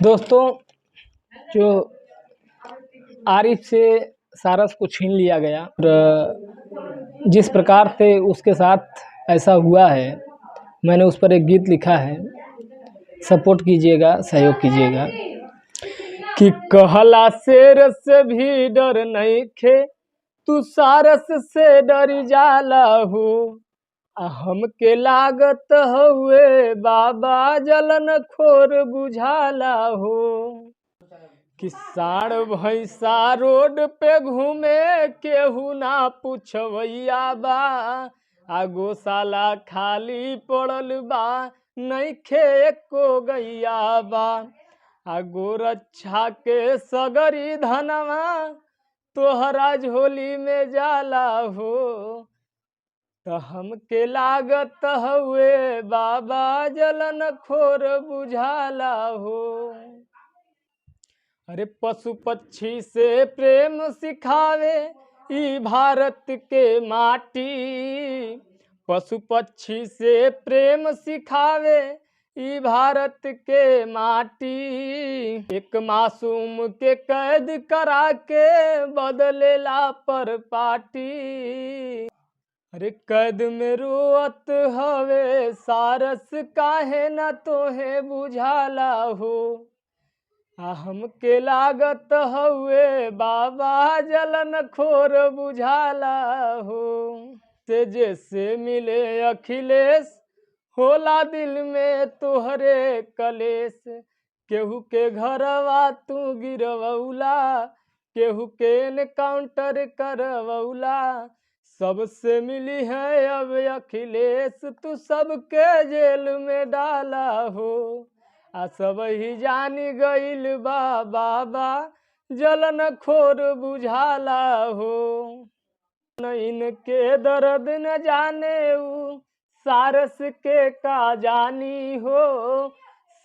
दोस्तों, जो आरिफ से सारस को छीन लिया गया और जिस प्रकार से उसके साथ ऐसा हुआ है, मैंने उस पर एक गीत लिखा है। सपोर्ट कीजिएगा, सहयोग कीजिएगा। कि कहला शेर से भी डर नहीं खे, तू सारस से डर जाला हो। हमके लागत हुए बाबा जलन खोर बुझाला हो। कि साढ़ भैंसा रोड पे घूमे केहू ना पूछवैया बा। आ गौशाला खाली पड़ल बा, नइखे एको गैया बा। आ गोरक्षा के सगरी धनवा तोहरा झोली में जाला हो। तो हमके लागत हुए बाबा जलन खोर बुझाला हो। अरे पशु पक्षी से प्रेम सिखावे ई भारत के माटी। पशु पक्षी से प्रेम सिखावे ई भारत के माटी। एक मासूम के कैद करा के बदलेला पर पार्टी। अरे कैद में रोअत हवे सारस काहे न तोहे बुझाला हो। हमके लागत हुए बाबा जलन खोर बुझाला हो। से जैसे मिले अखिलेश होला दिल में तोहरे कलेश। केहू के घरवा तू गिरवौला, केहू के एनकाउंटर करवौला। सबसे मिली है अब अखिलेश, तू सबके जेल में डाला हो। आ सब ही जानी गईल बा बाबा जलन खोर बुझाला हो। इनके दर्द न जाने ऊ सारस के का जानी हो।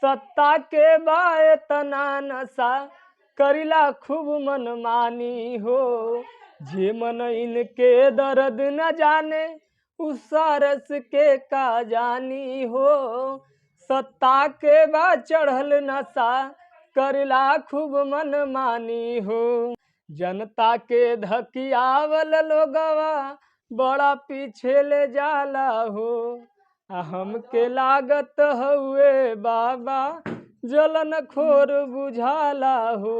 सत्ता के बाए तना नशा करिला खूब मनमानी हो। जे मन इनके दर्द न जाने ऊ सारस के का जानी हो। सत्ता के बा चढ़ल नशा करला खूब मनमानी हो। जनता के धकियावल लोगवा बड़ा पीछे ले जाला हो। हमके लागत हुए बाबा जलन खोर बुझाला हो।